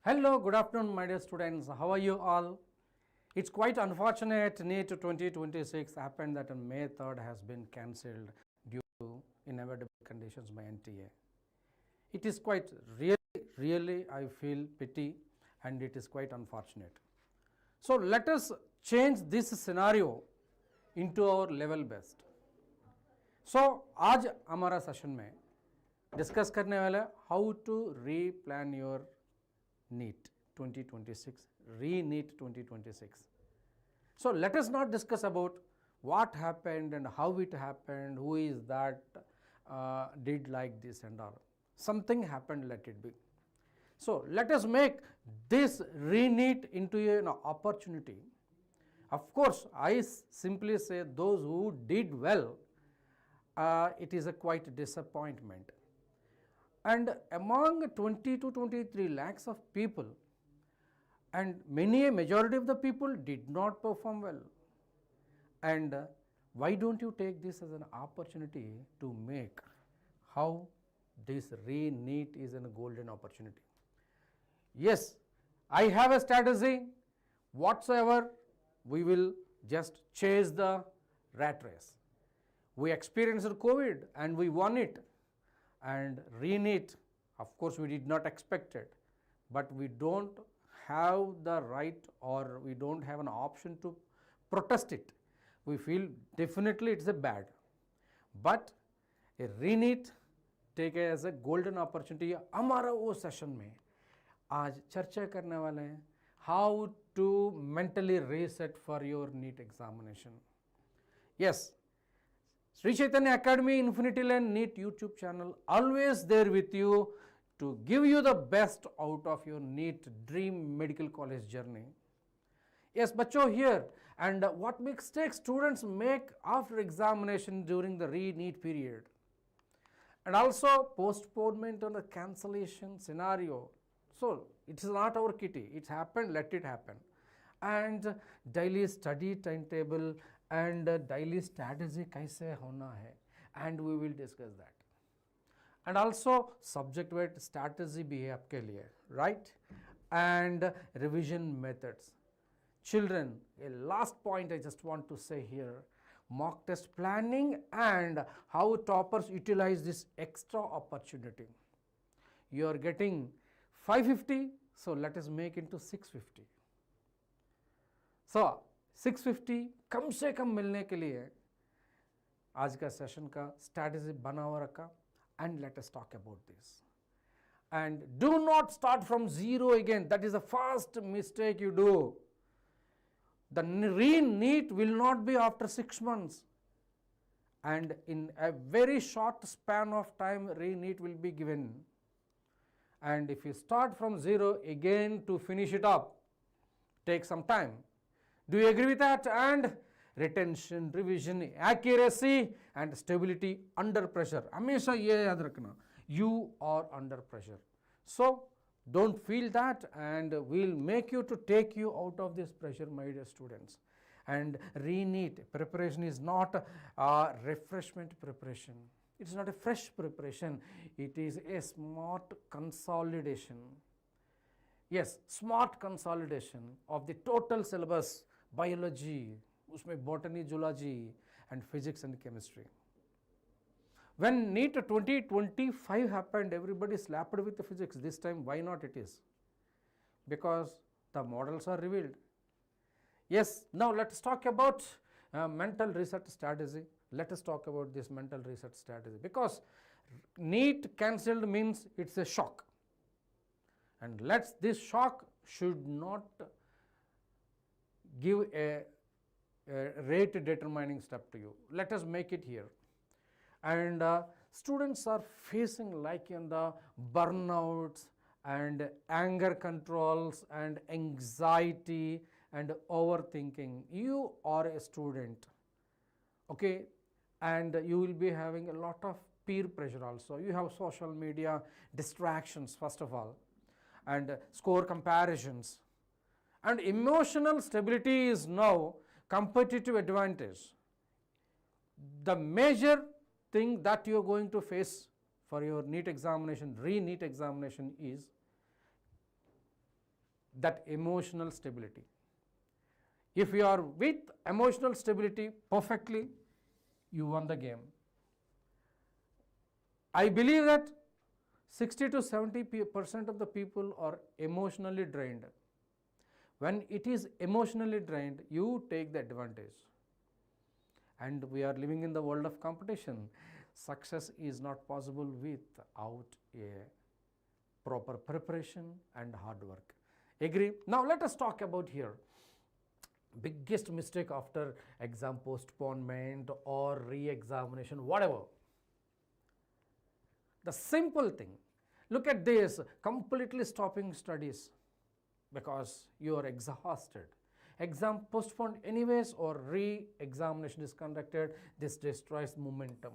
Hello, good afternoon, my dear students. How are you all? It's quite unfortunate NEET 2026 happened that on May 3rd has been cancelled due to inevitable conditions by NTA. It is quite really I feel pity and it is quite unfortunate. So let us change this scenario into our level best. So आज हमारा session में discuss करने वाला है how to replan your NEET 2026, Re-NEET 2026. So let us not discuss about what happened and how it happened, who is that did like this and all. Something happened, let it be. So let us make this Re-NEET into an opportunity. Of course, I simply say those who did well, it is a quite disappointment. And among 20 to 23 lakhs of people, and a majority of the people did not perform well. And why don't you take this as an opportunity to make how this Re-NEET is a golden opportunity? Yes, I have a strategy whatsoever, we will just chase the rat race. We experienced COVID and we won it. And Re-NEET, of course, we did not expect it, but we don't have the right or we don't have an option to protest it. We feel definitely it's a bad, but a Re-NEET take it as a golden opportunity. हमारा वो session में आज चर्चा करने वाले हैं how to mentally reset for your NEET examination. Yes. Sri Chaitanya Academy Infinity Land NEET YouTube channel always there with you to give you the best out of your NEET dream medical college journey. Yes, bachcho here, and what mistakes students make after examination during the Re-NEET period, and also postponement on the cancellation scenario. So it is not our kitty, it's happened, let it happen. And daily study timetable and daily strategy kaise hona hai, and we will discuss that. And also subject weight strategy bhi hai aapke liye, right? And revision methods. Children, a last point I just want to say here, mock test planning and how toppers utilize this extra opportunity. You are getting 550, so let us make into 650. So 650 कम से कम मिलने के लिए आज का session का strategy बना हुआ रखा. And let us talk about this. And do not start from zero again. That is the first mistake you do. The Re-NEET will not be after 6 months. And in a very short span of time, Re-NEET will be given. And if you start from zero again to finish it up, take some time. Do you agree with that? And retention, revision, accuracy and stability under pressure. हमेशा ये याद रखना, you are under pressure. So don't feel that, and we'll make you to take you out of this pressure, my dear students. And Re-NEET preparation is not a refreshment preparation. It's not a fresh preparation. It is a smart consolidation. Yes, smart consolidation of the total syllabus. Biology, उसमें botany, zoology and physics and chemistry. When NEET 2025 happened, everybody slapped with the physics. This time, why not it is? Because the models are revealed. Yes, now let us talk about mental reset strategy. Let us talk about this mental reset strategy, because NEET cancelled means it's a shock. And this shock should not give a rate determining step to you. Let us make it here. And students are facing like in the burnouts and anger controls and anxiety and overthinking. You are a student, okay, and you will be having a lot of peer pressure also. You have social media distractions first of all, and score comparisons. And emotional stability is now competitive advantage. The major thing that you are going to face for your NEET examination, Re-NEET examination is that emotional stability. If you are with emotional stability perfectly, you won the game. I believe that 60 to 70% of the people are emotionally drained. When it is emotionally drained, you take the advantage. And we are living in the world of competition. Success is not possible without a proper preparation and hard work. Agree? Now let us talk about here. Biggest mistake after exam postponement or re-examination, whatever. The simple thing, look at this, completely stopping studies because you are exhausted. Exam postponed anyways or re-examination is conducted, this destroys momentum.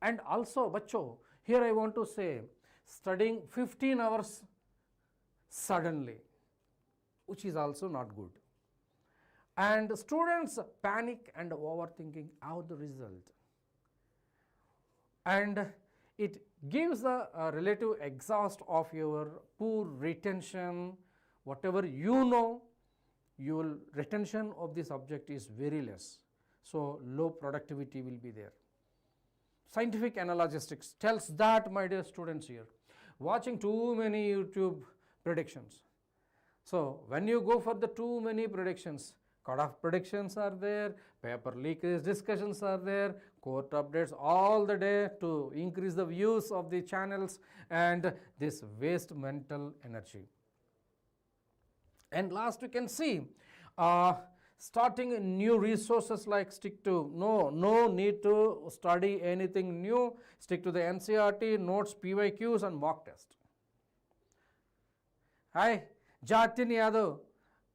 And also, bacho, here I want to say, studying 15 hours suddenly, which is also not good. And students panic and overthinking out the result. And it gives a relative exhaust of your poor retention, whatever you know, your retention of the subject is very less. So low productivity will be there. Scientific analogistics tells that, my dear students here, watching too many YouTube predictions. So when you go for the too many predictions, cut-off predictions are there, paper leakage discussions are there, court updates all the day to increase the views of the channels, and this waste mental energy. And last we can see, starting new resources like stick to, no need to study anything new, stick to the NCERT, notes, PYQs and mock test. Hi, Jatin Yadav,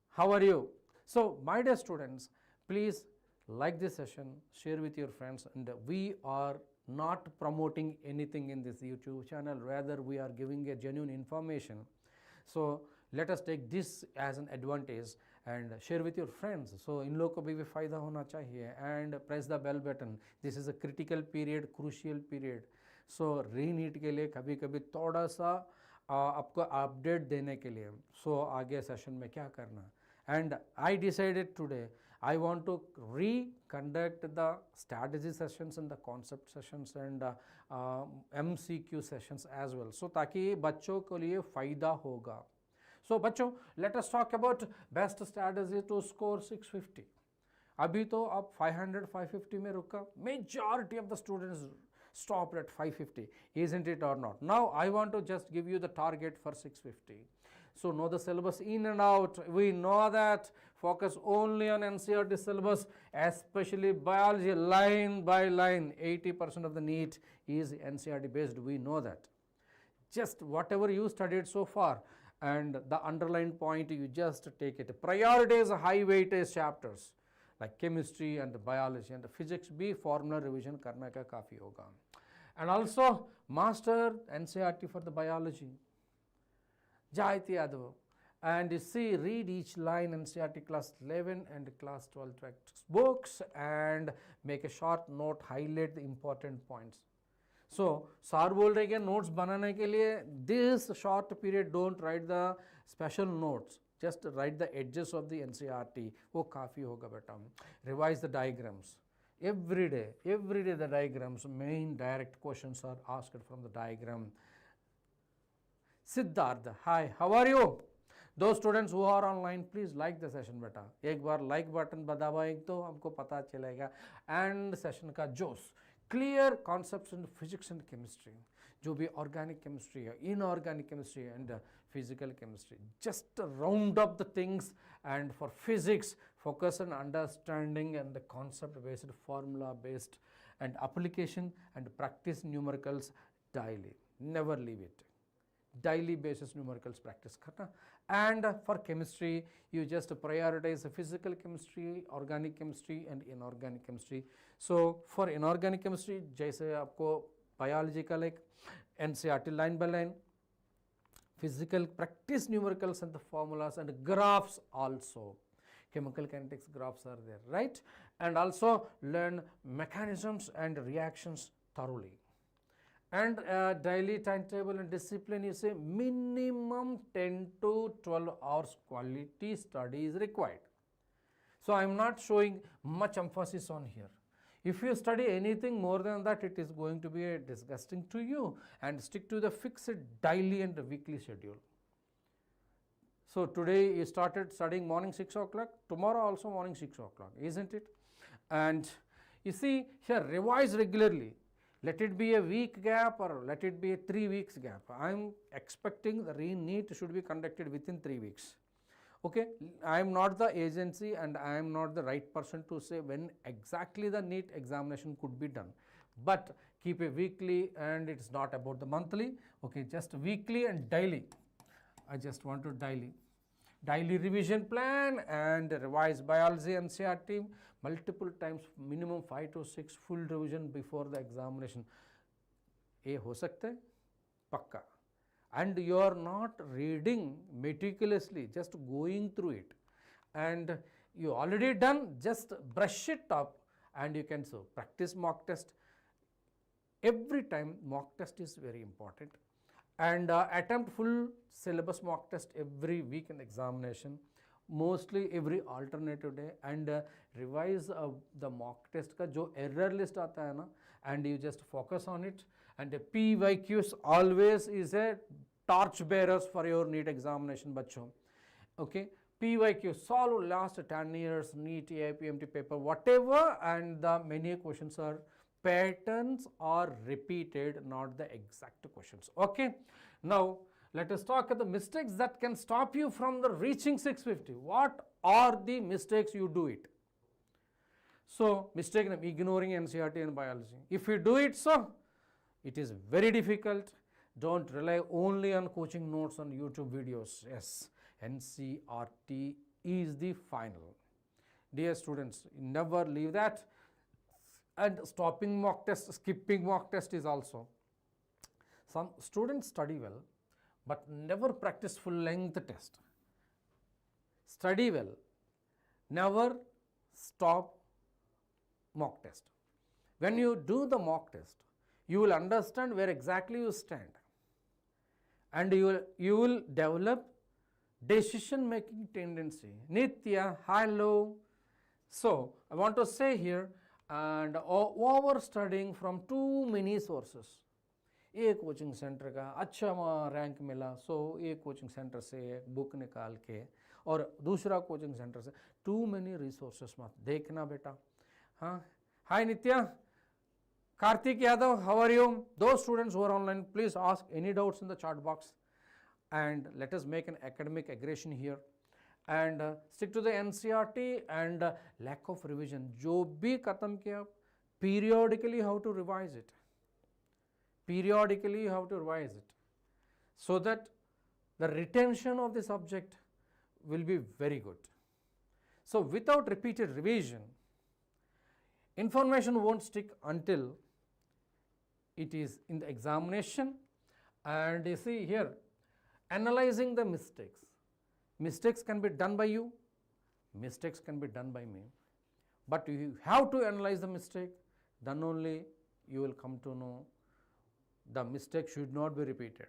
how are you? So, my dear students, please like this session, share with your friends, and we are not promoting anything in this YouTube channel, rather we are giving a genuine information. So, let us take this as an advantage and share with your friends. So, in लोग को भी फायदा होना चाहिए, and press the bell button. This is a critical period, crucial period. So, re-NEET के लिए कभी कभी थोड़ा सा आपको अपडेट देने के लिए, so आगे सेशन में क्या करना. And I decided today I want to reconduct the strategy sessions and the concept sessions and MCQ sessions as well. So ताकि बच्चों के लिए फ़ायदा होगा. So बच्चों, let us talk about best strategy to score 650. अभी तो आप 500, 550 में रुका. Majority of the students stopped at 550, isn't it or not? Now I want to just give you the target for 650. So know the syllabus in and out. We know that. Focus only on NCERT syllabus, especially biology, line by line. 80% of the NEET is NCERT based. We know that. Just whatever you studied so far and the underlined point, you just take it. Prioritize high weightage chapters like chemistry and biology and physics भी formula revision करना का काफ़ी होगा. And also master NCERT for the biology. Jayati Yadav, and you see, read each line NCERT class 11 and class 12 textbooks and make a short note, highlight the important points. So, sir बोल रहे हैं notes बनाने के लिए, this short period don't write the special notes, just write the edges of the NCERT, वो काफ़ी होगा बेटा. Revise the diagrams. Every day the diagrams, main direct questions are asked from the diagram. Siddharth, hi, how are you? Those students who are online, please like the session बेटा. एक बार like button दबाएं तो हमको पता चलेगा. And session का जोश, clear concepts in physics and chemistry, जो भी organic chemistry है, inorganic chemistry and physical chemistry. Just round up the things, and for physics, focus on understanding and the concept based, formula based, and application and practice numericals daily. Never leave it. Daily basis numericals practice karna. And for chemistry, you just prioritize physical chemistry, organic chemistry and inorganic chemistry. So for inorganic chemistry, जैसे आपको biology का like NCERT line by line, physical practice numericals and the formulas and graphs also. Chemical kinetics graphs are there, right? And also learn mechanisms and reactions thoroughly. And daily timetable and discipline, you say minimum 10 to 12 hours quality study is required. So I am not showing much emphasis on here. If you study anything more than that, it is going to be disgusting to you, and stick to the fixed daily and weekly schedule. So today you started studying morning 6 o'clock, tomorrow also morning 6 o'clock, isn't it? And you see here, revise regularly. Let it be a week gap or let it be a 3 weeks gap. I am expecting the Re-NEET should be conducted within 3 weeks. Okay, I am not the agency and I am not the right person to say when exactly the NEET examination could be done. But keep a weekly, and it is not about the monthly, okay, just weekly and daily. I just want to daily revision plan and revise biology and NCERT multiple times, minimum 5 to 6 full revision before the examination. ये हो सकता है पक्का. And you are not reading meticulously, just going through it, and you already done, just brush it up and you can so practice mock test. Every time mock test is very important, and attempt full syllabus mock test every week in examination, mostly every alternative day, and revise the mock test का जो error list आता है ना, and you just focus on it. And PYQs always is a torch bearers for your NEET examination, bachcho. Okay, PYQ solve last 10 years NEET AIPMT paper, whatever, and the many questions are patterns are repeated, not the exact questions. Okay, now let us talk about the mistakes that can stop you from the reaching 650. What are the mistakes you do it? So mistake ignoring NCERT and biology. If you do it, so it is very difficult. Don't rely only on coaching notes on YouTube videos. Yes, NCERT is the final. Dear students, never leave that. And stopping mock test, skipping mock test is also. Some students study well, but never practice full length test. Study well, never stop mock test. When you do the mock test, you will understand where exactly you stand, and you will develop decision making tendency. Nitya, hello. So I want to say here, and over studying from too many sources. एक coaching centre का अच्छा rank मिला, सो एक coaching centre से book निकाल के और दूसरा कोचिंग सेंटर से, टू मेनी रिसोर्सेस मत देखना बेटा. हाँ, हाय नित्या, Karthik Yadav, how are you? Those students who are online, please ask any doubts in the chat box, and let us make an academic aggression here, and stick to the NCERT and lack of revision. जो भी खत्म किया, periodically how to revise it. Periodically how to revise it, so that the retention of the subject will be very good. So without repeated revision, information won't stick until it is in the examination. And you see here, analyzing the mistakes. Mistakes can be done by you, mistakes can be done by me, but you have to analyze the mistake, then only you will come to know the mistake should not be repeated.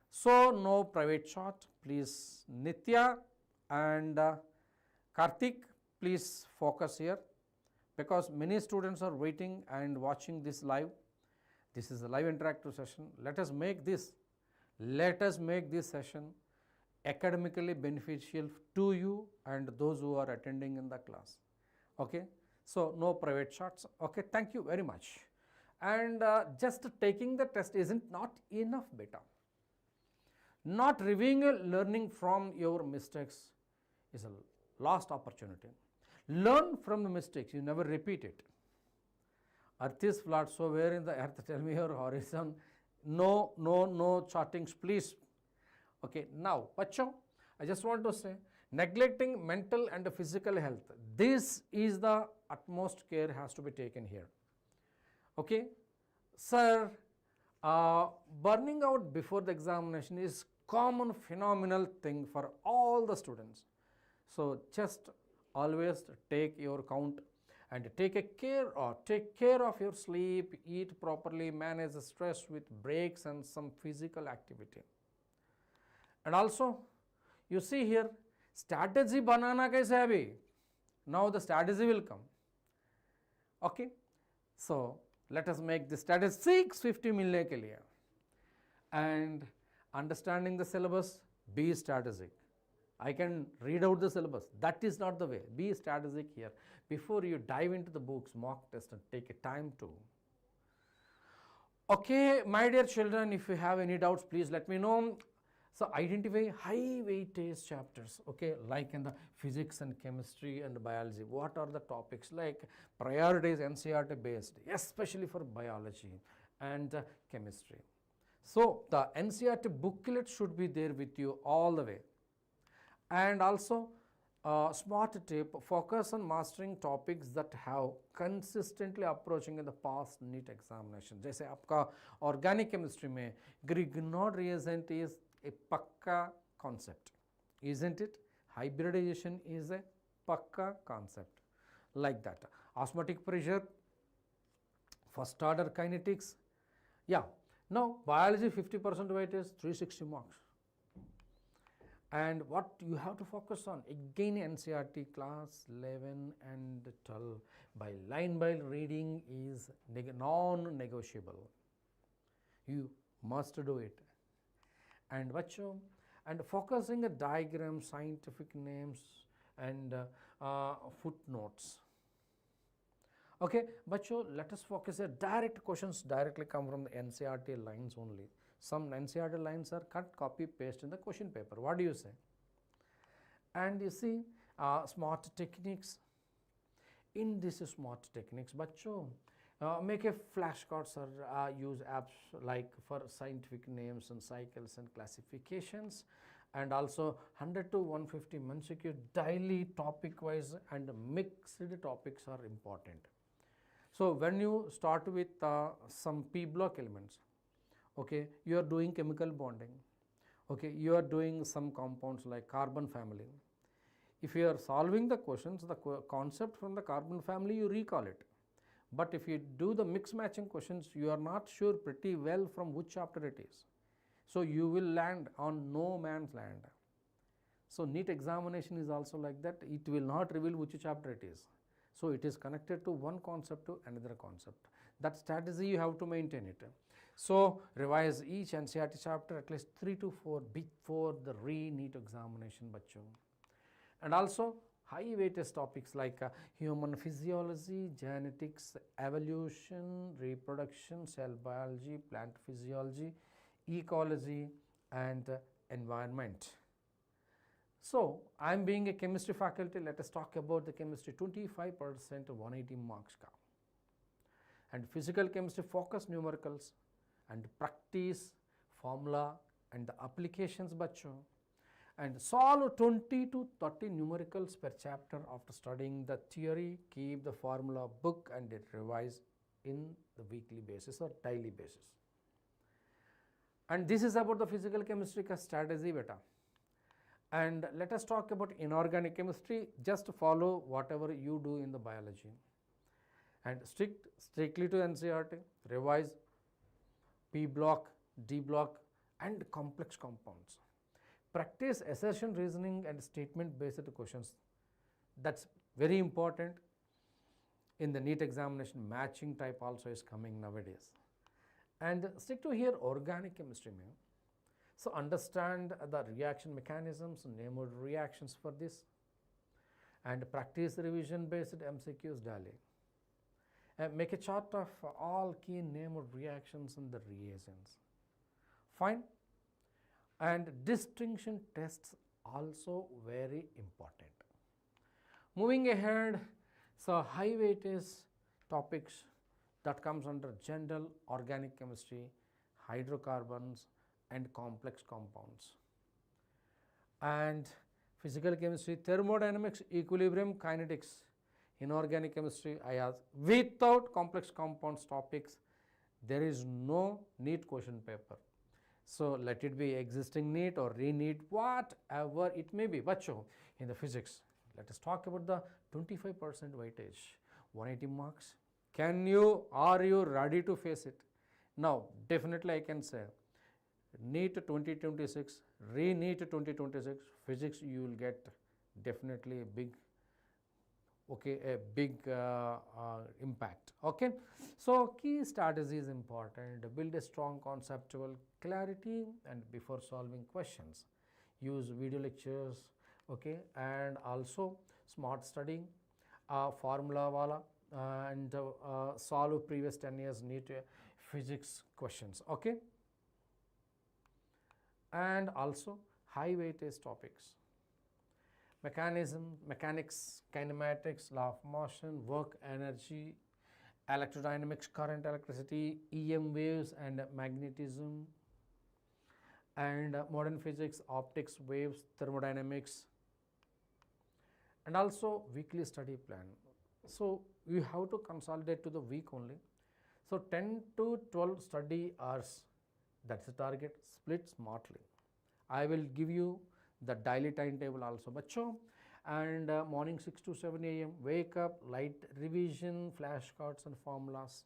So no private chat, please. Nitya and Karthik, please focus here, because many students are waiting and watching this live. This is a live interactive session. Let us make this session academically beneficial to you and those who are attending in the class. Okay, so no private chats. Okay, thank you very much. And just taking the test isn't not enough, beta. Not reviewing, learning from your mistakes is a lost opportunity. Learn from the mistakes, you never repeat it. Earth is flat, so where in the earth, tell me your horizon. No chartings, please. Okay, now, Pacho, I just want to say, neglecting mental and physical health, this is the utmost care has to be taken here. Okay, sir, burning out before the examination is common phenomenal thing for all the students. So just always take your count and take care of your sleep, eat properly, manage the stress with breaks and some physical activity. And also you see here strategy banana kaise hai abhi. Now the strategy will come. Okay, so let us make the strategy 650 milne ke liye. And understanding the syllabus, be strategic. I can read out the syllabus. That is not the way. Be strategic here. Before you dive into the books, mock test and take a time to. Okay, my dear children, if you have any doubts, please let me know. So identify high weightage chapters, okay, like in the physics and chemistry and biology. What are the topics? Like priorities NCERT based, especially for biology and chemistry. So the NCERT booklet should be there with you all the way. And also smart tip, focus on mastering topics that have consistently approaching in the past NEET examination. जैसे आपका organic chemistry में Grignard reagent is a pakka concept, isn't it? Hybridization is a pakka concept, like that. Osmotic pressure, first order kinetics, yeah. Now biology 50% weight is 360 marks. And what you have to focus on, again NCERT class 11 and 12 by line reading is non-negotiable. You must do it. And bacho, and focusing a diagram, scientific names and footnotes. Okay, bacho, let us focus here. Direct questions directly come from the NCERT lines only. Some NCERT lines are cut, copy, paste in the question paper. What do you say? And you see smart techniques. In this smart techniques, bacho, make a flashcards or use apps like for scientific names and cycles and classifications, and also 100 to 150 MCQ daily topic wise and mixed topics are important. So when you start with some P block elements, okay, you are doing chemical bonding, okay, you are doing some compounds like carbon family. If you are solving the questions, the concept from the carbon family, you recall it. But if you do the mix matching questions, you are not sure pretty well from which chapter it is. So you will land on no man's land. So NEET examination is also like that. It will not reveal which chapter it is. So it is connected to one concept to another concept. That strategy you have to maintain it. So revise each NCERT chapter at least 3 to 4 before the Re-NEET examination, bachcho. And also high weightage topics like human physiology, genetics, evolution, reproduction, cell biology, plant physiology, ecology and environment. So I am being a chemistry faculty, let us talk about the chemistry. 25% 180 marks ka. And physical chemistry, focus numericals and practice formula and the applications, bachcho. And solve 20 to 30 numericals per chapter after studying the theory. Keep the formula book and revise in the weekly basis or daily basis. And this is about the physical chemistry ka strategy beta. And let us talk about inorganic chemistry. Just follow whatever you do in the biology. And strictly to NCERT, revise P block, D block and complex compounds. Practice assertion reasoning and statement based questions. That's very important. In the NEET examination, matching type also is coming nowadays. And stick to here organic chemistry. So understand the reaction mechanisms, name of reactions for this, and practice revision based MCQs daily. Make a chart of all key name of reactions and the reagents. Fine. And distinction tests also very important. Moving ahead, so high weightage topics that comes under general organic chemistry, hydrocarbons and complex compounds. And physical chemistry, thermodynamics, equilibrium, kinetics. Inorganic chemistry, I ask without complex compounds topics, there is no NEET question paper. So let it be existing NEET or Re-NEET, whatever it may be. Bacho, in the physics, let us talk about the 25% weightage. 180 marks. Are you ready to face it? Now, definitely I can say, NEET 2026, Re-NEET 2026, physics you will get definitely a big, impact. Okay, so key strategy is important. Build a strong conceptual clarity and before solving questions. Use video lectures, okay, and also smart studying, formula wala, and solve previous 10 years NEET physics questions. Okay, and also high weightage topics, mechanics, kinematics, law of motion, work, energy, electrodynamics, current, electricity, EM waves and magnetism, and modern physics, optics, waves, thermodynamics, and also weekly study plan. So you have to consolidate to the week only. So 10 to 12 study hours, that's the target. Split smartly. I will give you the daily timetable also, bacho. And morning 6 to 7 a.m. wake up, light revision, flashcards and formulas.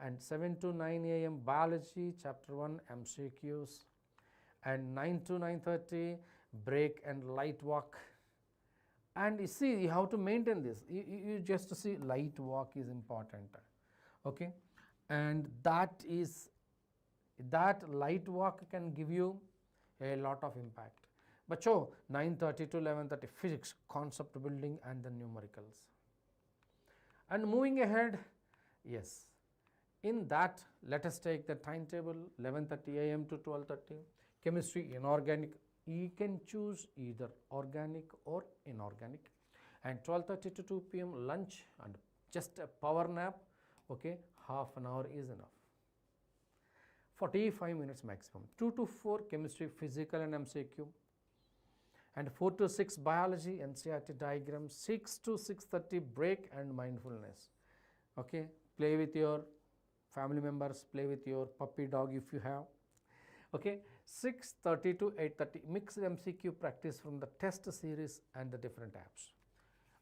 And 7 to 9 a.m. biology, chapter 1 MCQs. And 9 to 9:30 break and light walk. And you see, you have to maintain this. You just see light walk is important. Okay, and that light walk can give you a lot of impact. But 9:30 to 11:30 physics, concept building and the numericals. And moving ahead, yes, in that let us take the timetable. 11:30 a.m. to 12:30 chemistry, inorganic. You can choose either organic or inorganic. And 12:30 to 2 p.m. lunch and just a power nap. Okay, half an hour is enough. 45 minutes maximum. 2 to 4 chemistry, physical and MCQ. And 4 to 6 biology, NCERT diagram. 6 to 6:30 break and mindfulness. Okay, play with your family members, play with your puppy dog if you have. Okay, 6:30 to 8:30 mixed MCQ practice from the test series and the different apps.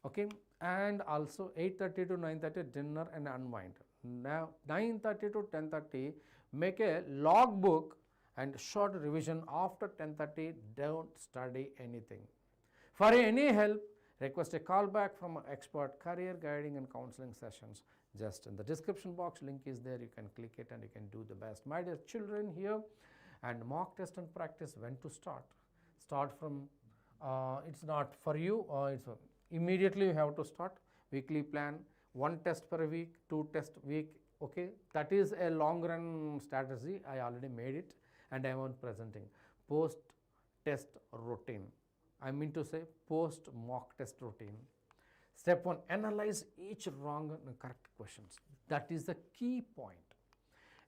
Okay, and also 8:30 to 9:30 dinner and unwind. Now 9:30 to 10:30 make a log book and short revision. After 10:30 don't study anything. For any help, request a call back from an expert. Career guiding and counseling sessions just in the description box, link is there, you can click it and you can do the best. My dear children, here and mock test and practice. When to start from, it's not for you, it's immediately you have to start. Weekly plan, 1 test per week, 2 test week. Okay, that is a long run strategy. I already made it and I am presenting. Post test routine, I mean to say post mock test routine. Step 1, analyze each wrong and correct questions. That is the key point.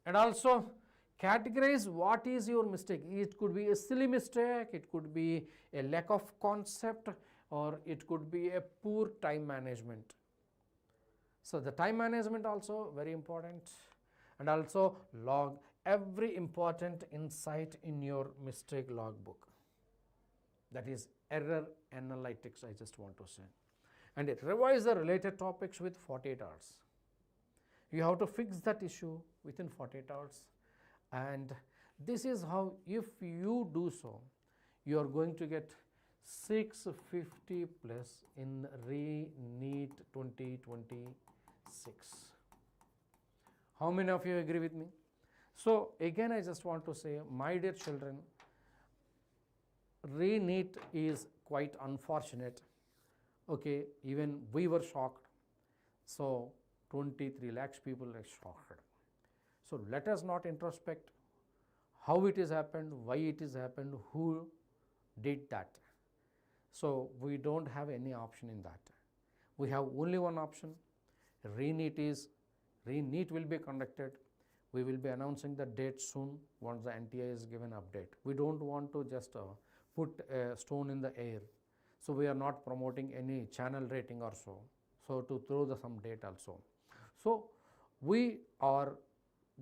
And also categorize what is your mistake. It could be a silly mistake, it could be a lack of concept, or it could be a poor time management. So the time management also very important. And also log every important insight in your mistake logbook. That is error analytics, I just want to say. And revise the related topics with 48 hours. You have to fix that issue within 48 hours. And this is how, if you do so, you are going to get 650 plus in Re-NEET 2026. How many of you agree with me? So again, I just want to say, my dear children, Re-NEET is quite unfortunate. Okay, even we were shocked. So 23 lakhs people are shocked. So let us not introspect how it has happened, why it has happened, who did that. So we don't have any option in that. We have only one option. Re-NEET will be conducted. We will be announcing the date soon once the NTI is given update. We don't want to just put a stone in the air. So we are not promoting any channel rating or so. So to throw some date also. So we are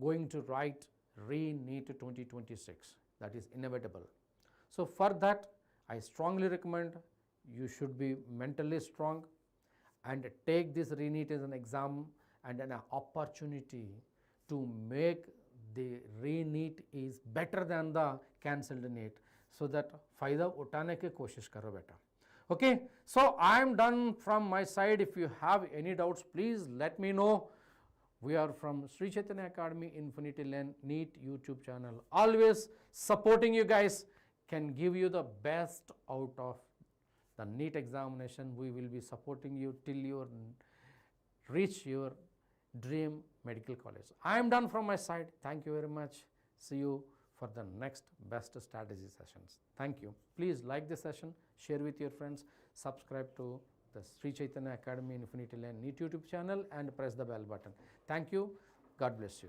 going to write Re-NEET 2026. That is inevitable. So for that, I strongly recommend you should be mentally strong and take this ReNEET as an exam and an opportunity to make the ReNEET is better than the cancelled NEET, so that फायदा उठाने की कोशिश करो बेटा. Okay, so I am done from my side. If you have any doubts, please let me know. We are from Sri Chaitanya Academy Infinity Learn NEET YouTube channel, always supporting you guys, can give you the best out of the NEET examination. We will be supporting you till you reach your dream medical college. I am done from my side. Thank you very much. See you for the next best strategy sessions. Thank you. Please like this session, share with your friends, subscribe to the Sri Chaitanya Academy Infinity Learn NEET YouTube channel and press the bell button. Thank you. God bless you.